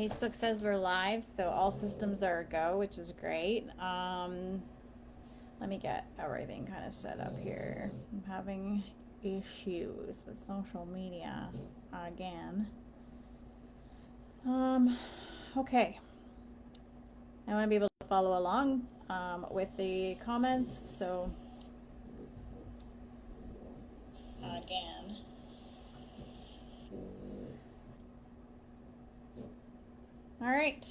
Facebook says we're live, so all systems are a go, which is great. Let me get everything kind of set up here. I'm having issues with social media again. Um, okay. I want to be able to follow along with the comments, so again. All right.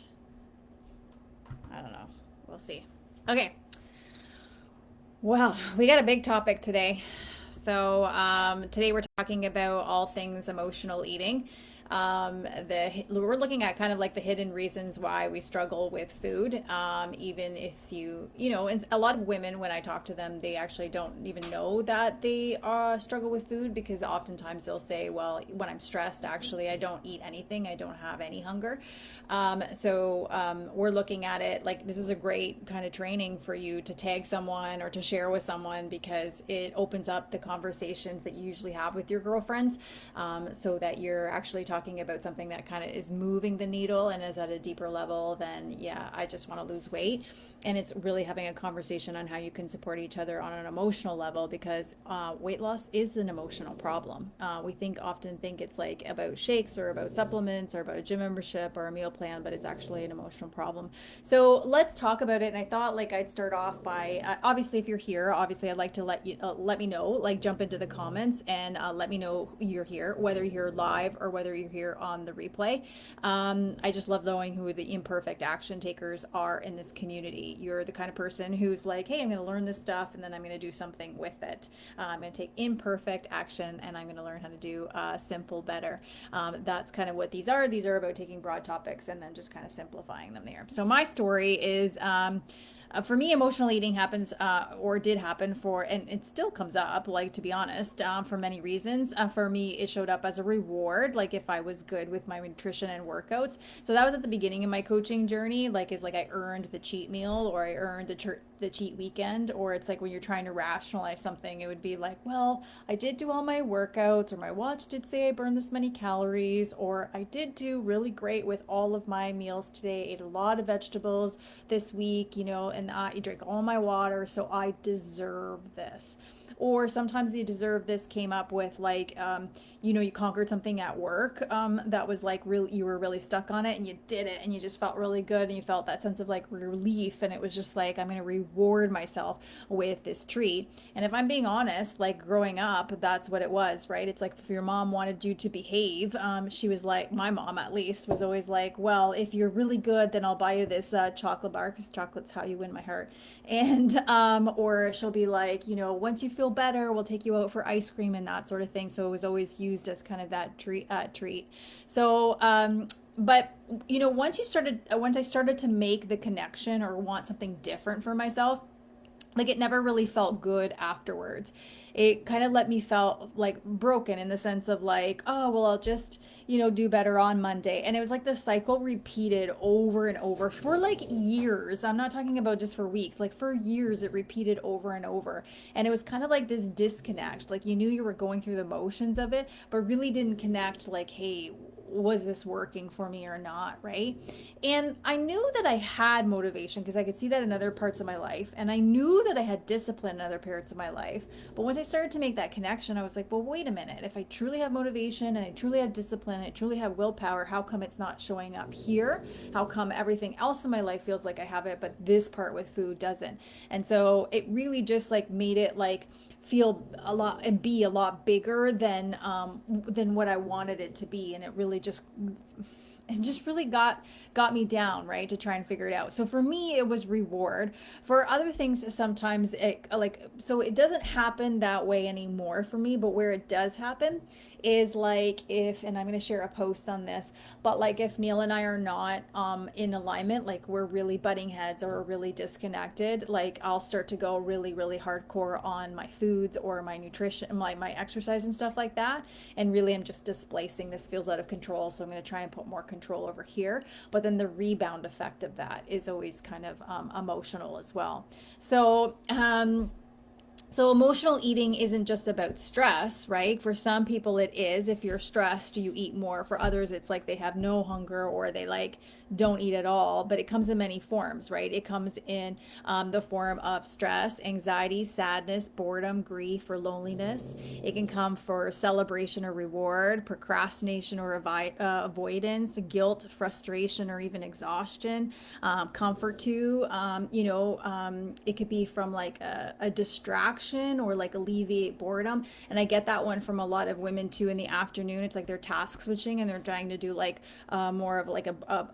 I don't know. We'll see. Okay. Well, we got a big topic today. Today we're talking about all things emotional eating. We're looking at kind of like the hidden reasons why we struggle with food. Even if and a lot of women, when I talk to them, they actually don't even know that they struggle with food, because oftentimes they'll say, well, when I'm stressed, actually, I don't eat anything. I don't have any hunger. We're looking at it like this is a great kind of training for you to tag someone or to share with someone, because it opens up the conversations that you usually have with your girlfriends, so that you're actually talking about something that kind of is moving the needle and is at a deeper level than, yeah, I just want to lose weight. And it's really having a conversation on how you can support each other on an emotional level, because weight loss is an emotional problem. We often think it's like about shakes or about supplements or about a gym membership or a meal plan, but it's actually an emotional problem. So let's talk about it. And I thought like I'd start off by obviously, if you're here, obviously I'd like to let me know, like jump into the comments and let me know you're here, whether you're live or whether you're here on the replay. I just love knowing who the imperfect action takers are in this community. You're the kind of person who's like, hey, I'm going to learn this stuff and then I'm going to do something with it. I'm going to take imperfect action and I'm going to learn how to do simple better. That's kind of what these are. These are about taking broad topics and then just kind of simplifying them there. So my story is for me, emotional eating happens or did happen and it still comes up, like, to be honest, for many reasons. For me, it showed up as a reward, like if I was good with my nutrition and workouts. So that was at the beginning of my coaching journey, like is like I earned the cheat meal, or I earned the cheat weekend. Or it's like when you're trying to rationalize something, it would be like, well, I did do all my workouts, or my watch did say I burned this many calories, or I did do really great with all of my meals today, ate a lot of vegetables this week, and I drink all my water, so I deserve this. Or sometimes the deserve this came up with like, you conquered something at work that was like really, you were really stuck on it and you did it and you just felt really good and you felt that sense of like relief. And it was just like, I'm going to reward myself with this treat. And if I'm being honest, like growing up, that's what it was, right? It's like if your mom wanted you to behave, she was like, my mom at least was always like, well, if you're really good, then I'll buy you this chocolate bar, because chocolate's how you win my heart. And or she'll be like, once you feel better, we'll take you out for ice cream and that sort of thing. So it was always used as kind of that treat. So but once I started to make the connection or want something different for myself, like it never really felt good afterwards. It kind of let me felt like broken, in the sense of like, oh well, I'll just do better on Monday. And it was like the cycle repeated over and over for like years. I'm not talking about just for weeks, like for years it repeated over and over. And it was kind of like this disconnect, like you knew you were going through the motions of it, but really didn't connect, like, hey, was this working for me or not, right? And I knew that I had motivation because I could see that in other parts of my life, and I knew that I had discipline in other parts of my life. But once I started to make that connection, I was like, well, wait a minute, if I truly have motivation and I truly have discipline and I truly have willpower, how come it's not showing up here? How come everything else in my life feels like I have it, but this part with food doesn't? And so it really just like made it like feel a lot and be a lot bigger than what I wanted it to be. And it just really got me down, right, to try and figure it out. So for me, it was reward. For other things, sometimes it doesn't happen that way anymore for me. But where it does happen is like if, and I'm going to share a post on this, but like if Neil and I are not in alignment, like we're really butting heads or we're really disconnected, like I'll start to go really, really hardcore on my foods or my nutrition, my exercise and stuff like that. And really I'm just displacing, this feels out of control, so I'm going to try and put more control over here. But then the rebound effect of that is always kind of emotional as well. So So emotional eating isn't just about stress, right? For some people it is. If you're stressed, you eat more. For others, it's like they have no hunger or they like don't eat at all. But it comes in many forms, right? It comes in the form of stress, anxiety, sadness, boredom, grief, or loneliness. It can come for celebration or reward, procrastination or avoidance, guilt, frustration, or even exhaustion. Comfort too. It could be from like a distraction or like alleviate boredom. And I get that one from a lot of women too in the afternoon. It's like they're task switching and they're trying to do like more of like a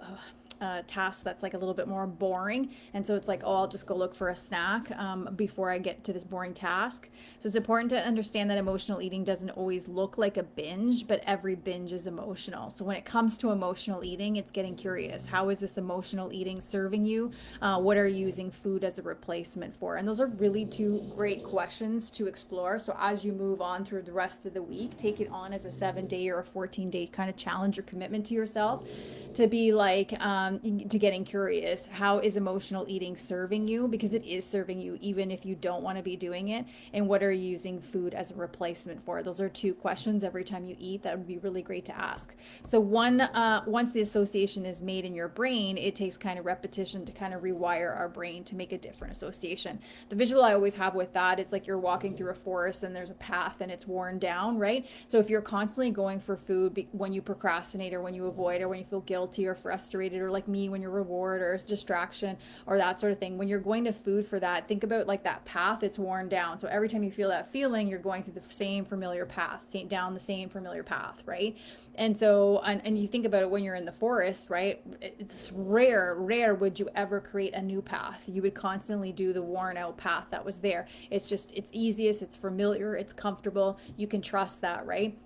task that's like a little bit more boring. And so it's like, oh, I'll just go look for a snack before I get to this boring task. So it's important to understand that emotional eating doesn't always look like a binge, but every binge is emotional. So when it comes to emotional eating, it's getting curious. How is this emotional eating serving you? What are you using food as a replacement for? And those are really two great questions to explore. So as you move on through the rest of the week, take it on as a 7-day or a 14-day kind of challenge or commitment to yourself to be like, to getting curious. How is emotional eating serving you? Because it is serving you, even if you don't want to be doing it. And what are you using food as a replacement for? Those are two questions every time you eat that would be really great to ask. So once the association is made in your brain, it takes kind of repetition to kind of rewire our brain to make a different association. The visual I always have with that is like you're walking through a forest and there's a path and it's worn down, right? So if you're constantly going for food when you procrastinate or when you avoid or when you feel guilty or frustrated, or like me when you're reward or distraction or that sort of thing, when you're going to food for that, think about like that path, it's worn down. So every time you feel that feeling, you're going through the same familiar path, down the same familiar path, right? And so, and you think about it when you're in the forest, right? It's rare would you ever create a new path. You would constantly do the worn out path that was there. It's easiest, it's familiar, it's comfortable. You can trust that, right?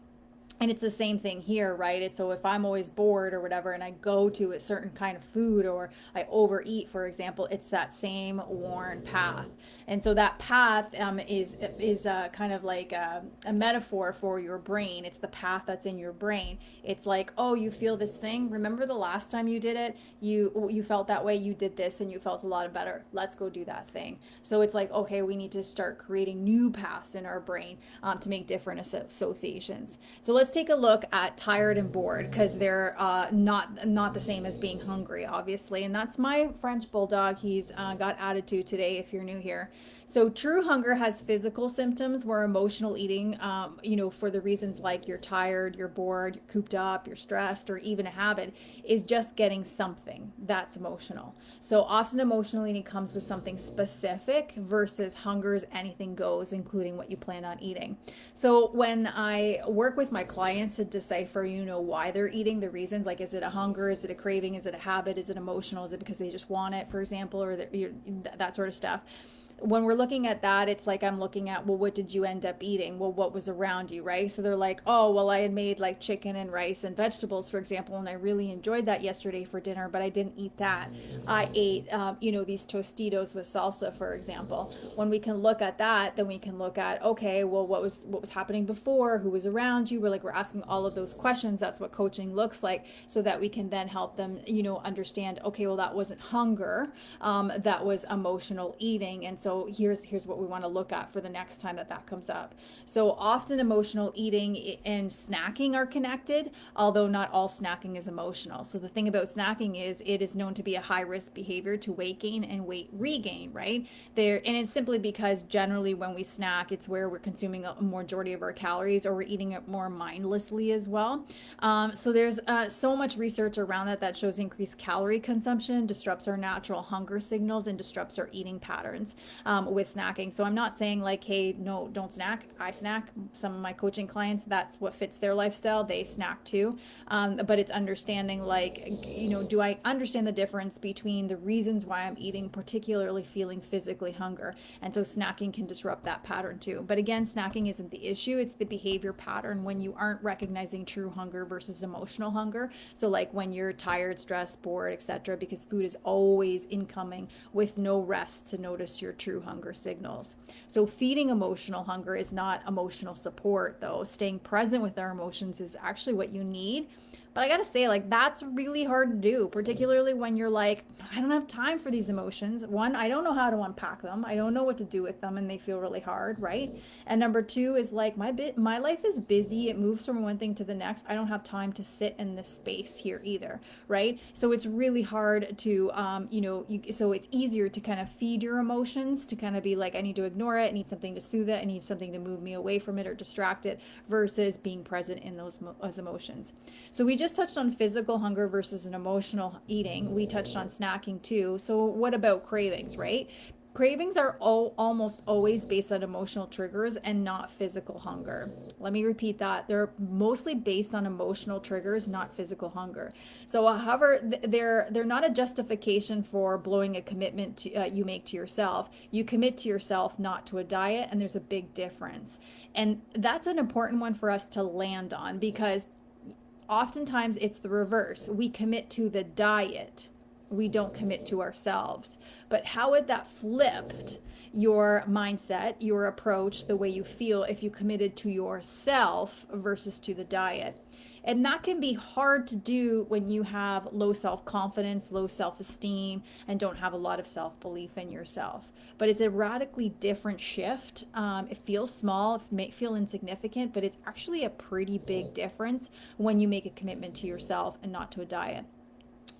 And it's the same thing here, right? It's so if I'm always bored or whatever and I go to a certain kind of food or I overeat, for example, it's that same worn path. And so that path is kind of like a metaphor for your brain. It's the path that's in your brain. It's like, oh, you feel this thing. Remember the last time you did it? You felt that way. You did this and you felt a lot better. Let's go do that thing. So it's like, okay, we need to start creating new paths in our brain to make different associations. So let's take a look at tired and bored, because they're not the same as being hungry, obviously. And that's my French bulldog. He's got attitude today, if you're new here. So true hunger has physical symptoms, where emotional eating, for the reasons like you're tired, you're bored, you're cooped up, you're stressed, or even a habit, is just getting something that's emotional. So often emotional eating comes with something specific versus hunger is anything goes, including what you plan on eating. So when I work with my clients to decipher, why they're eating, the reasons, like, is it a hunger? Is it a craving? Is it a habit? Is it emotional? Is it because they just want it, for example, or that sort of stuff? When we're looking at that, it's like I'm looking at, well, what did you end up eating? Well, what was around you, right? So they're like, oh, well, I had made like chicken and rice and vegetables, for example, and I really enjoyed that yesterday for dinner, but I didn't eat that. I ate, these Tostitos with salsa, for example. When we can look at that, then we can look at, okay, well, what was happening before? Who was around you? We're asking all of those questions. That's what coaching looks like, so that we can then help them, understand, okay, well, that wasn't hunger, that was emotional eating. And so here's what we want to look at for the next time that comes up. So often emotional eating and snacking are connected, although not all snacking is emotional. So the thing about snacking is it is known to be a high risk behavior to weight gain and weight regain, right? And it's simply because generally when we snack, it's where we're consuming a majority of our calories, or we're eating it more mindlessly as well. So there's so much research around that shows increased calorie consumption disrupts our natural hunger signals and disrupts our eating patterns. With snacking. So I'm not saying like, hey, no, don't snack. I snack. Some of my coaching clients, that's what fits their lifestyle. They snack too. But it's understanding like, do I understand the difference between the reasons why I'm eating, particularly feeling physically hunger? And so snacking can disrupt that pattern too. But again, snacking isn't the issue. It's the behavior pattern when you aren't recognizing true hunger versus emotional hunger. So like when you're tired, stressed, bored, etc., because food is always incoming with no rest to notice your true hunger signals. So feeding emotional hunger is not emotional support, though. Staying present with our emotions is actually what you need. But I gotta say, like, that's really hard to do, particularly when you're like, I don't have time for these emotions. One, I don't know how to unpack them. I don't know what to do with them, and they feel really hard, right? And number two is like, my life is busy. It moves from one thing to the next. I don't have time to sit in this space here either, right? So it's really hard to, so it's easier to kind of feed your emotions, to kind of be like, I need to ignore it. I need something to soothe it. I need something to move me away from it or distract it, versus being present in those emotions. So we just touched on physical hunger versus an emotional eating. We touched on snacking too. So what about cravings, right? Cravings are almost always based on emotional triggers and not physical hunger. Let me repeat that. They're mostly based on emotional triggers, not physical hunger. So, however, they're not a justification for blowing a commitment you make to yourself. You commit to yourself, not to a diet, and there's a big difference. And that's an important one for us to land on, because oftentimes it's the reverse. We commit to the diet, we don't commit to ourselves. But how would that flipped your mindset, your approach, the way you feel if you committed to yourself versus to the diet? And that can be hard to do when you have low self confidence, low self esteem, and don't have a lot of self belief in yourself. But it's a radically different shift. It feels small, it may feel insignificant, but it's actually a pretty big difference when you make a commitment to yourself and not to a diet.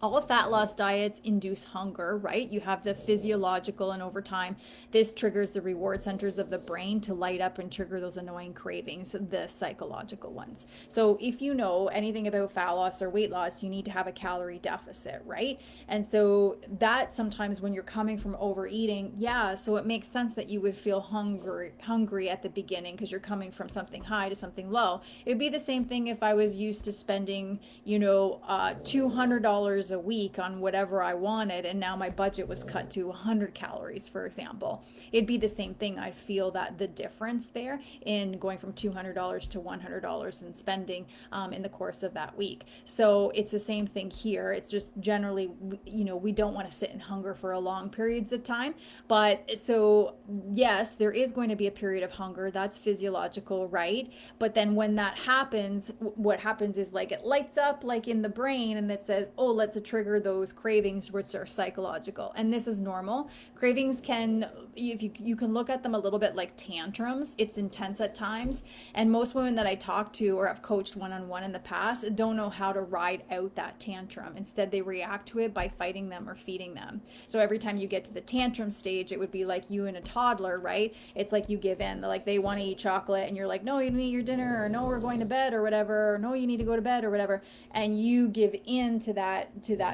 All fat loss diets induce hunger, right? You have the physiological, and over time, this triggers the reward centers of the brain to light up and trigger those annoying cravings, the psychological ones. So, if you know anything about fat loss or weight loss, you need to have a calorie deficit, right? And so, that sometimes when you're coming from overeating, yeah, so it makes sense that you would feel hungry at the beginning because you're coming from something high to something low. It'd be the same thing if I was used to spending, $200 a week on whatever I wanted, and now my budget was cut to 100 calories, for example. It'd be the same thing. I'd feel that the difference there in going from $200 to $100 in spending in the course of that week. So it's the same thing here. It's just generally, we don't want to sit in hunger for a long periods of time. But so, yes, there is going to be a period of hunger. That's physiological, right? But then when that happens, what happens is like it lights up like in the brain, and it says, oh, let's trigger those cravings, which are psychological. And this is normal. Cravings can, if you can look at them a little bit like tantrums. It's intense at times. And most women that I talk to or have coached one-on-one in the past don't know how to ride out that tantrum. Instead, they react to it by fighting them or feeding them. So every time you get to the tantrum stage, it would be like you and a toddler, right? It's like you give in. Like they want to eat chocolate and you're like, no, you didn't eat your dinner, or no, we're going to bed, or whatever, or no, you need to go to bed, or whatever. And you give in to that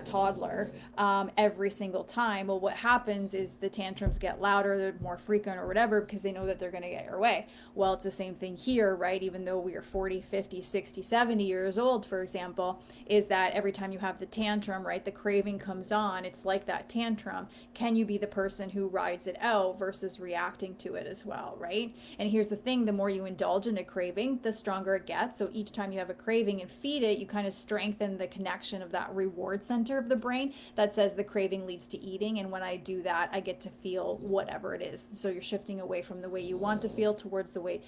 toddler every single time. Well, what happens is the tantrums get louder, they're more frequent or whatever, because they know that they're going to get your way. Well, it's the same thing here, right? Even though we are 40, 50, 60, 70 years old, for example, is that every time you have the tantrum, right, the craving comes on. It's like that tantrum. Can you be the person who rides it out versus reacting to it as well, right? And here's the thing, the more you indulge in a craving, the stronger it gets. So each time you have a craving and feed it, you kind of strengthen the connection of that reward center of the brain that says the craving leads to eating. And when I do that, I get to feel whatever it is. So you're shifting away from the way you want to feel towards the way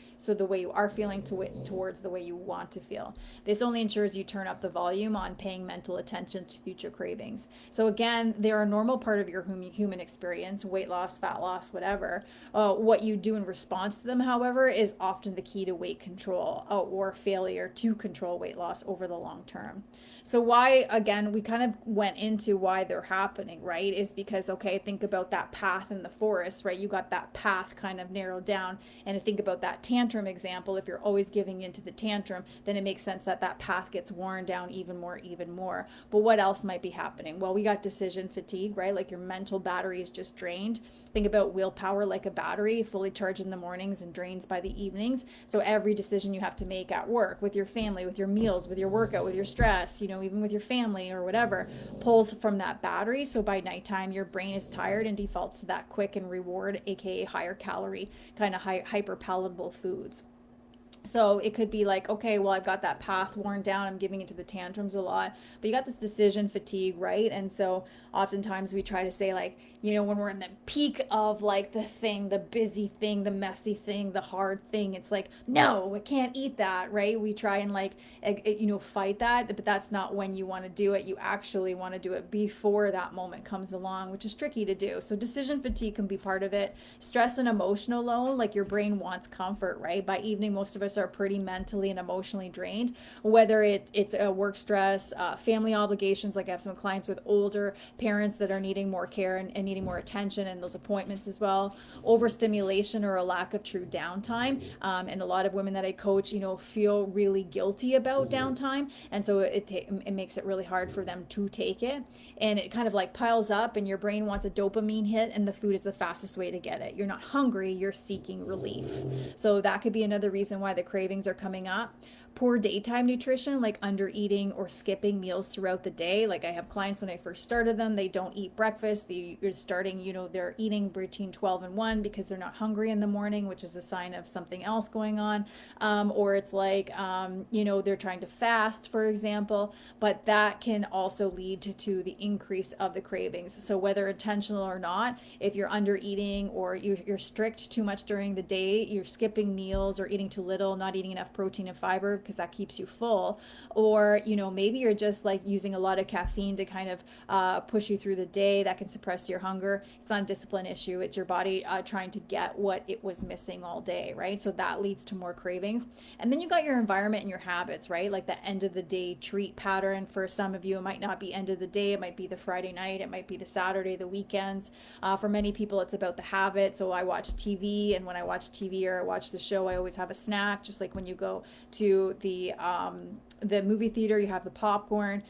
you are feeling towards the way you want to feel. This only ensures you turn up the volume on paying mental attention to future cravings. So again, they're a normal part of your human experience, weight loss, fat loss, whatever. What you do in response to them, however, is often the key to weight control or failure to control weight loss over the long term. So why, again, we kind of went into why they're happening, right? Is because, okay, think about that path in the forest, right? You got that path kind of narrowed down. And think about that tantrum example. If you're always giving into the tantrum, then it makes sense that that path gets worn down even more. But what else might be happening? Well, we got decision fatigue, right? Like your mental battery is just drained. Think about willpower like a battery, fully charged in the mornings and drains by the evenings. So every decision you have to make at work, with your family, with your meals, with your workout, with your stress, even with your family or whatever, pulls from that battery. So by nighttime, your brain is tired and defaults to that quick and reward, aka higher calorie, kind of hyper palatable foods. So it could be like, okay, well, I've got that path worn down. I'm giving into the tantrums a lot, but you got this decision fatigue, right? And so oftentimes we try to say, like, when we're in the peak of like the thing, the busy thing, the messy thing, the hard thing, it's like, no, I can't eat that, right? We try and like, fight that, but that's not when you want to do it. You actually want to do it before that moment comes along, which is tricky to do. So decision fatigue can be part of it. Stress and emotional load, like your brain wants comfort, right? By evening, most of us are pretty mentally and emotionally drained, whether it's a work stress, family obligations. Like I have some clients with older parents that are needing more care and needing more attention, and those appointments as well. Overstimulation or a lack of true downtime. And a lot of women that I coach, feel really guilty about downtime. And so it makes it really hard for them to take it. And it kind of like piles up, and your brain wants a dopamine hit, and the food is the fastest way to get it. You're not hungry, you're seeking relief. So that could be another reason why the cravings are coming up. Poor daytime nutrition, like under eating or skipping meals throughout the day. Like I have clients, when I first started them, they don't eat breakfast. You're starting, they're eating between 12 and 1 because they're not hungry in the morning, which is a sign of something else going on. Or it's like, they're trying to fast, for example, but that can also lead to the increase of the cravings. So whether intentional or not, if you're under eating or you're strict too much during the day, you're skipping meals or eating too little, not eating enough protein and fiber because that keeps you full, or maybe you're just like using a lot of caffeine to kind of push you through the day, that can suppress your hunger. It's not a discipline issue, it's your body trying to get what it was missing all day, right? So that leads to more cravings. And then you got your environment and your habits, right? Like the end of the day treat pattern. For some of you, it might not be end of the day, it might be the Friday night, it might be the Saturday, the weekends. For many people, it's about the habit. So I watch TV, and when I watch TV or I watch the show, I always have a snack. Just like when you go to the movie theater, you have the popcorn.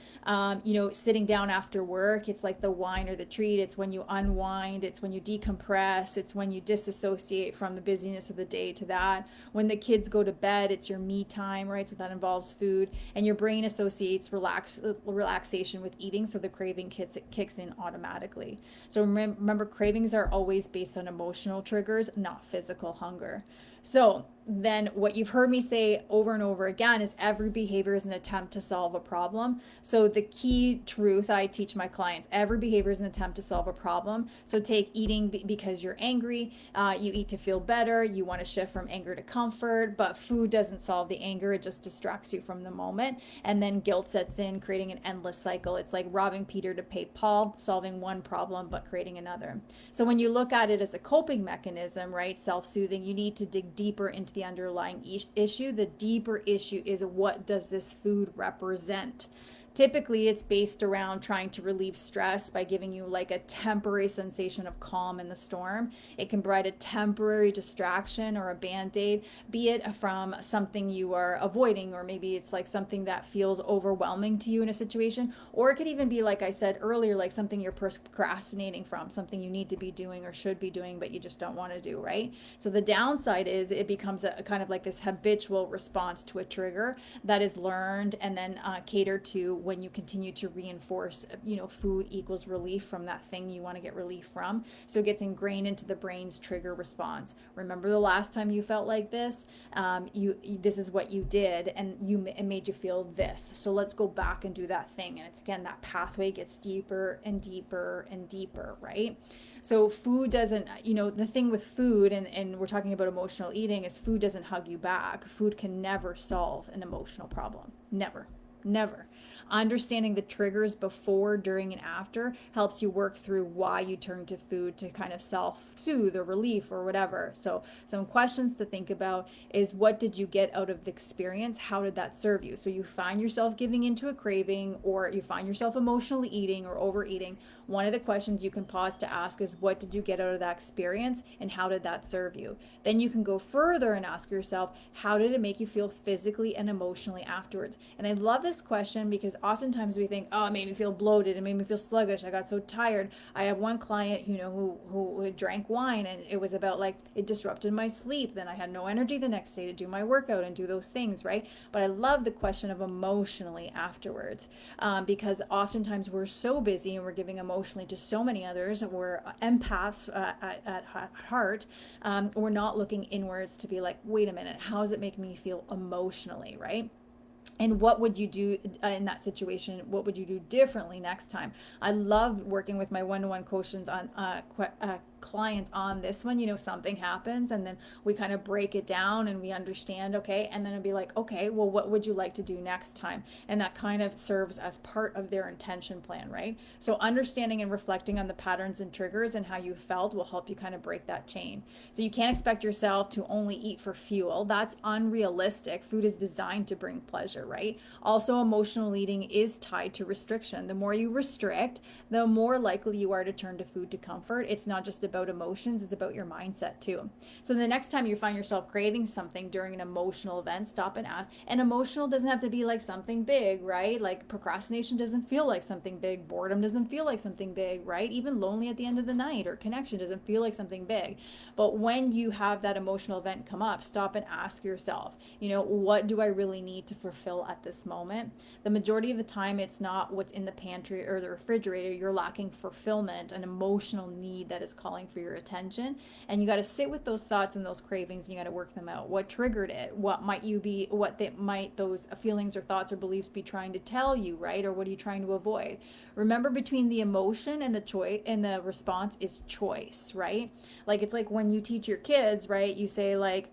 Sitting down after work, it's like the wine or the treat. It's when you unwind, it's when you decompress, it's when you disassociate from the busyness of the day to that. When the kids go to bed, it's your me time, right? So that involves food, and your brain associates relaxation with eating, so the craving kicks in automatically. So remember, cravings are always based on emotional triggers, not physical hunger. So then what you've heard me say over and over again is every behavior is an attempt to solve a problem. So the key truth I teach my clients, every behavior is an attempt to solve a problem. So take eating because you're angry, you eat to feel better, you want to shift from anger to comfort, but food doesn't solve the anger, it just distracts you from the moment. And then guilt sets in, creating an endless cycle. It's like robbing Peter to pay Paul, solving one problem but creating another. So when you look at it as a coping mechanism, right, self-soothing, you need to dig deeper into the underlying issue. The deeper issue is, what does this food represent? Typically, it's based around trying to relieve stress by giving you like a temporary sensation of calm in the storm. It can provide a temporary distraction or a band-aid, be it from something you are avoiding, or maybe it's like something that feels overwhelming to you in a situation, or it could even be, like I said earlier, like something you're procrastinating from, something you need to be doing or should be doing, but you just don't want to do, right? So the downside is it becomes a kind of like this habitual response to a trigger that is learned and then catered to when you continue to reinforce, food equals relief from that thing you want to get relief from. So it gets ingrained into the brain's trigger response. Remember the last time you felt like this? This is what you did, and it made you feel this. So let's go back and do that thing. And it's again, that pathway gets deeper and deeper and deeper, right? So food doesn't, the thing with food, and we're talking about emotional eating, is food doesn't hug you back. Food can never solve an emotional problem. Never. Never. Understanding the triggers before, during, and after helps you work through why you turn to food to kind of self-soothe or relief or whatever. So some questions to think about is, what did you get out of the experience? How did that serve you? So you find yourself giving into a craving, or you find yourself emotionally eating or overeating. One of the questions you can pause to ask is, what did you get out of that experience, and how did that serve you? Then you can go further and ask yourself, how did it make you feel physically and emotionally afterwards? And I love this question because oftentimes we think, oh, it made me feel bloated, it made me feel sluggish, I got so tired. I have one client, who drank wine, and it was about like it disrupted my sleep. Then I had no energy the next day to do my workout and do those things, right? But I love the question of emotionally afterwards, because oftentimes we're so busy and we're giving emotionally to so many others. We're empaths at heart. We're not looking inwards to be like, wait a minute, how does it make me feel emotionally, right? And what would you do in that situation? What would you do differently next time? I love working with my one-to-one coaches on clients on this one. Something happens, and then we kind of break it down and we understand, okay, and then it'd be like, okay, well, what would you like to do next time? And that kind of serves as part of their intention plan, right? So understanding and reflecting on the patterns and triggers and how you felt will help you kind of break that chain. So you can't expect yourself to only eat for fuel. That's unrealistic. Food is designed to bring pleasure, right? Also, emotional eating is tied to restriction. The more you restrict, the more likely you are to turn to food to comfort. It's not just about emotions, it's about your mindset too. So the next time you find yourself craving something during an emotional event, stop and ask. And emotional doesn't have to be like something big, right? Like procrastination doesn't feel like something big. Boredom doesn't feel like something big, right? Even lonely at the end of the night or connection doesn't feel like something big. But when you have that emotional event come up, stop and ask yourself, what do I really need to fulfill at this moment? The majority of the time, it's not what's in the pantry or the refrigerator. You're lacking fulfillment, an emotional need that is calling for your attention. And you got to sit with those thoughts and those cravings, and you got to work them out. What triggered it? What might those feelings or thoughts or beliefs be trying to tell you, right? Or what are you trying to avoid? Remember, between the emotion and the choice and the response is choice, right? Like, it's like when you teach your kids, right? You say like,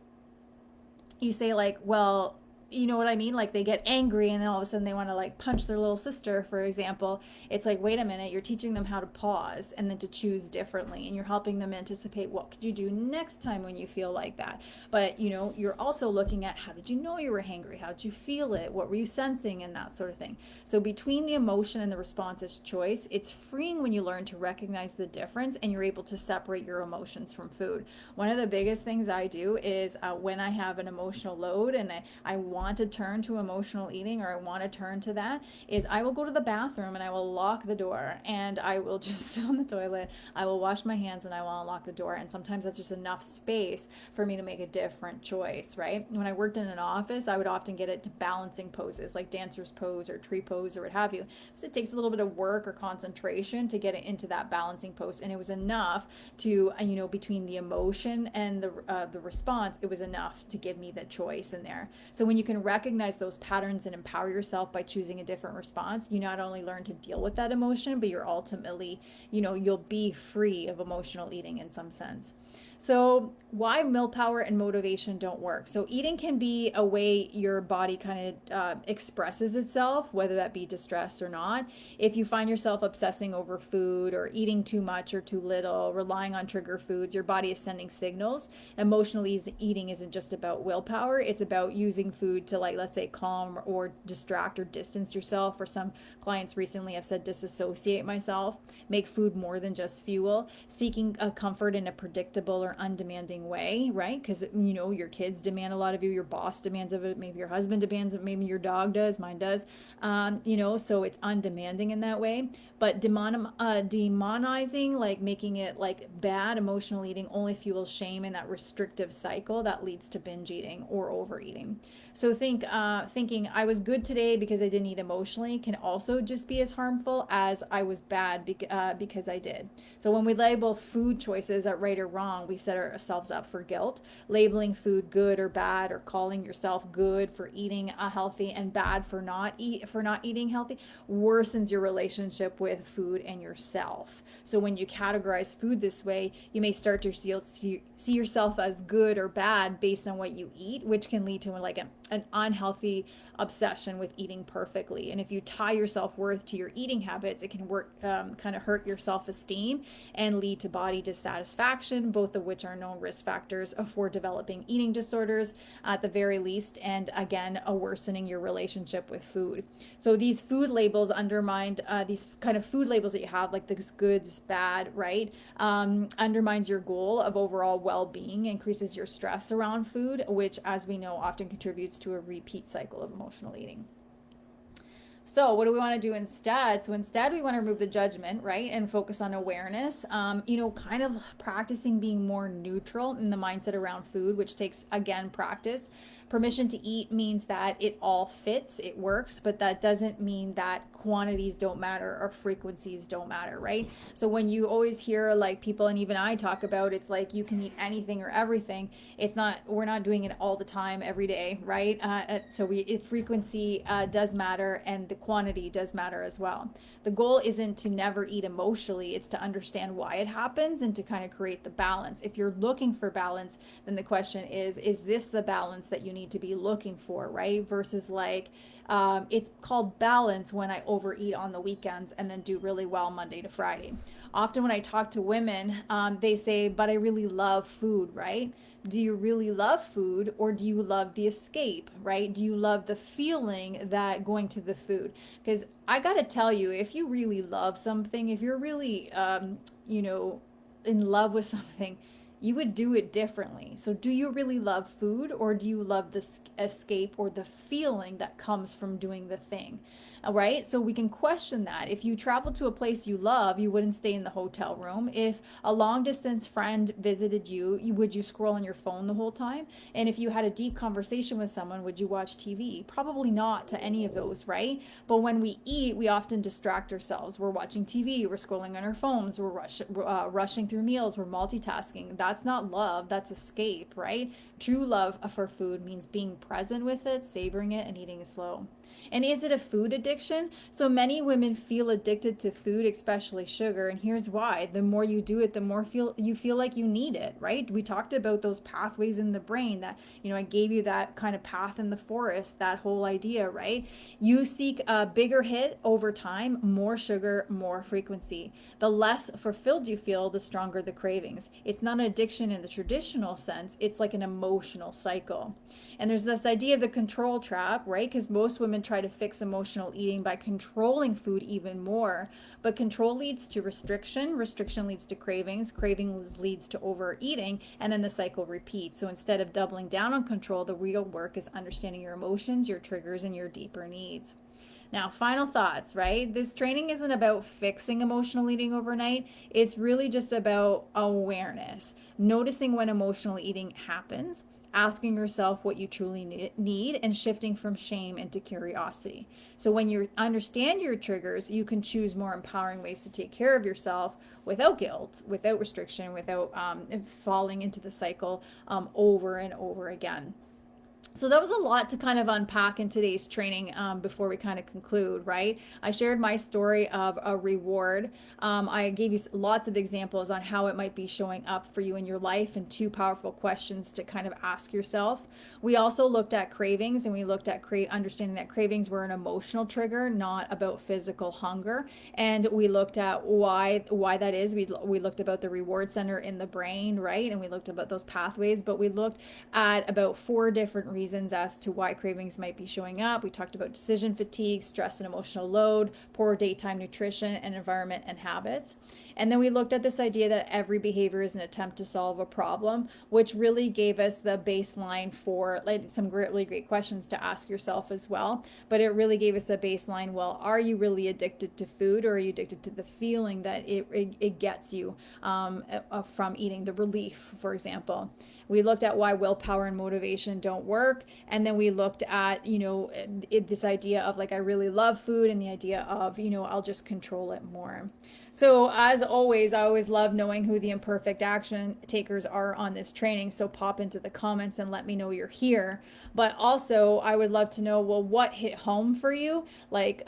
well, you know what I mean? Like, they get angry and then all of a sudden they want to like punch their little sister, for example. It's like, wait a minute, you're teaching them how to pause and then to choose differently, and you're helping them anticipate what could you do next time when you feel like that. But you're also looking at, how did you know you were hangry? How did you feel it? What were you sensing? And that sort of thing. So between the emotion and the response is choice. It's freeing when you learn to recognize the difference and you're able to separate your emotions from food. One of the biggest things I do is when I have an emotional load and I want to turn to emotional eating, or I want to turn to that, is I will go to the bathroom and I will lock the door and I will just sit on the toilet. I will wash my hands and I will unlock the door. And sometimes that's just enough space for me to make a different choice, right? When I worked in an office, I would often get into balancing poses like dancer's pose or tree pose or what have you. So it takes a little bit of work or concentration to get it into that balancing pose. And it was enough to, between the emotion and the response, it was enough to give me the choice in there. So when you can recognize those patterns and empower yourself by choosing a different response, you not only learn to deal with that emotion, but you're ultimately, you'll be free of emotional eating in some sense. So why willpower and motivation don't work? So eating can be a way your body kind of expresses itself, whether that be distress or not. If you find yourself obsessing over food or eating too much or too little, relying on trigger foods, your body is sending signals. Emotional eating isn't just about willpower. It's about using food to, like, let's say, calm or distract or distance yourself. Or some clients recently have said disassociate myself, make food more than just fuel, seeking a comfort in a predictable or undemanding way, right? Because your kids demand a lot of you, your boss demands of it, maybe your husband demands it, maybe your dog does, mine does, so it's undemanding in that way. But demonizing, like making it like bad, emotional eating only fuels shame and that restrictive cycle that leads to binge eating or overeating. So thinking I was good today because I didn't eat emotionally can also just be as harmful as I was bad because I did. So when we label food choices as right or wrong, we set ourselves up for guilt. Labeling food good or bad, or calling yourself good for eating healthy and bad for not eating healthy, worsens your relationship with food and yourself. So when you categorize food this way, you may start to see yourself as good or bad based on what you eat, which can lead to like an unhealthy obsession with eating perfectly. And if you tie your self-worth to your eating habits, it can kind of hurt your self-esteem and lead to body dissatisfaction, both of which are known risk factors for developing eating disorders at the very least, and again, worsening your relationship with food. So these food labels undermine these kind of food labels that you have, like this good, this bad, right? Undermines your goal of overall well-being, increases your stress around food, which, as we know, often contributes to a repeat cycle of emotional eating. So, what do we want to do instead? So, instead, we want to remove the judgment, right? And focus on awareness. Kind of practicing being more neutral in the mindset around food, which takes, again, practice. Permission to eat means that it all fits, it works, but that doesn't mean that quantities don't matter or frequencies don't matter, right? So, when you always hear like people, and even I talk about, it's like you can eat anything or everything. It's not, we're not doing it all the time, every day, right? Frequency does matter, and the quantity does matter as well. The goal isn't to never eat emotionally, it's to understand why it happens and to kind of create the balance. If you're looking for balance, then the question is this the balance that you need to be looking for, right? Versus like, it's called balance when I overeat on the weekends and then do really well Monday to Friday. Often when I talk to women, they say, but I really love food, right? Do you really love food, or do you love the escape, right? Do you love the feeling that going to the food? Because I got to tell you, if you really love something, if you're really, in love with something, you would do it differently. So, do you really love food, or do you love the escape or the feeling that comes from doing the thing? All right. So, we can question that. If you travel to a place you love, you wouldn't stay in the hotel room. If a long distance friend visited you, would you scroll on your phone the whole time? And if you had a deep conversation with someone, would you watch TV? Probably not to any of those, right? But when we eat, we often distract ourselves. We're watching TV, we're scrolling on our phones, we're rushing through meals, we're multitasking. That's not love, that's escape, right? True love for food means being present with it, savoring it, and eating slow. And is it a food addiction? So many women feel addicted to food, especially sugar, and here's why. The more you do it, the more you feel like you need it, right? We talked about those pathways in the brain that, I gave you that kind of path in the forest, that whole idea, right? You seek a bigger hit over time, more sugar, more frequency. The less fulfilled you feel, the stronger the cravings. It's not an addiction in the traditional sense, it's like an emotional cycle. And there's this idea of the control trap, right? Because most women try to fix emotional eating by controlling food even more. But control leads to restriction, restriction leads to cravings, cravings leads to overeating, and then the cycle repeats. So instead of doubling down on control, the real work is understanding your emotions, your triggers, and your deeper needs. Now, final thoughts, right? This training isn't about fixing emotional eating overnight. It's really just about awareness, noticing when emotional eating happens, asking yourself what you truly need, and shifting from shame into curiosity. So when you understand your triggers, you can choose more empowering ways to take care of yourself without guilt, without restriction, without falling into the cycle over and over again. So that was a lot to kind of unpack in today's training before we kind of conclude, right? I shared my story of a reward. I gave you lots of examples on how it might be showing up for you in your life, and 2 powerful questions to kind of ask yourself. We also looked at cravings, and we looked at understanding that cravings were an emotional trigger, not about physical hunger. And we looked at why that is. We looked about the reward center in the brain, right? And we looked about those pathways, but we looked at about 4 different reasons as to why cravings might be showing up. We talked about decision fatigue, stress and emotional load, poor daytime nutrition, and environment and habits. And then we looked at this idea that every behavior is an attempt to solve a problem, which really gave us the baseline for like some really great questions to ask yourself as well. But it really gave us a baseline. Well, are you really addicted to food, or are you addicted to the feeling that it gets you from eating, the relief, for example? We looked at why willpower and motivation don't work. And then we looked at, this idea of like, I really love food, and the idea of, I'll just control it more. So as always, I always love knowing who the imperfect action takers are on this training. So pop into the comments and let me know you're here. But also I would love to know, well, what hit home for you? Like,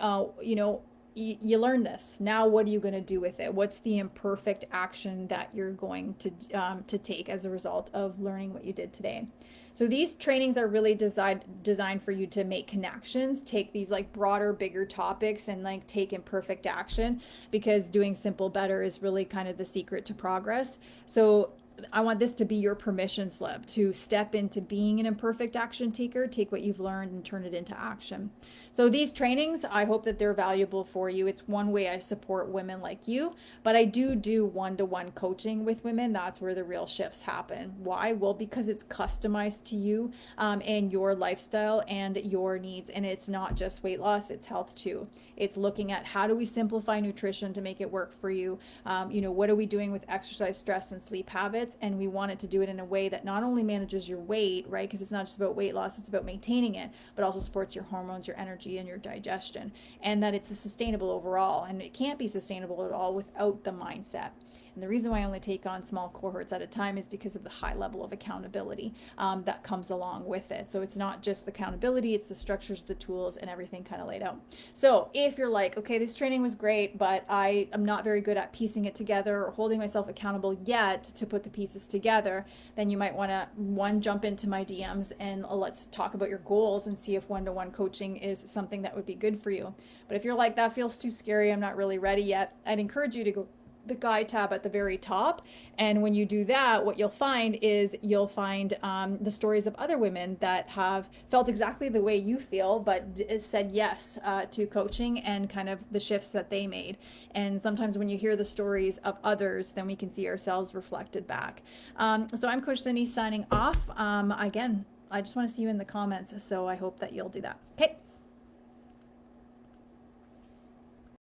you learn this. Now, what are you going to do with it? What's the imperfect action that you're going to take as a result of learning what you did today? So these trainings are really designed for you to make connections, take these like broader, bigger topics, and like take imperfect action, because doing simple better is really kind of the secret to progress. So I want this to be your permission slip to step into being an imperfect action taker, take what you've learned and turn it into action. So these trainings, I hope that they're valuable for you. It's one way I support women like you, but I do one-to-one coaching with women. That's where the real shifts happen. Why? Well, because it's customized to you and your lifestyle and your needs. And it's not just weight loss, it's health too. It's looking at how do we simplify nutrition to make it work for you. What are we doing with exercise, stress, and sleep habits? And we want it to do it in a way that not only manages your weight, right? Because it's not just about weight loss, it's about maintaining it, but also supports your hormones, your energy, and your digestion. And that it's sustainable overall. And it can't be sustainable at all without the mindset. And the reason why I only take on small cohorts at a time is because of the high level of accountability that comes along with it. So it's not just the accountability, it's the structures, the tools, and everything kind of laid out. So if you're like, okay, this training was great, but I am not very good at piecing it together or holding myself accountable yet to put the pieces together, then you might want to, one, jump into my DMs and let's talk about your goals and see if one-to-one coaching is something that would be good for you. But if you're like, that feels too scary, I'm not really ready yet, I'd encourage you to go the guide tab at the very top. And when you do that, what you'll find is you'll find the stories of other women that have felt exactly the way you feel, but said yes to coaching and kind of the shifts that they made. And sometimes when you hear the stories of others, then we can see ourselves reflected back. So I'm Coach Cindy signing off. Again, I just want to see you in the comments. So I hope that you'll do that. Okay.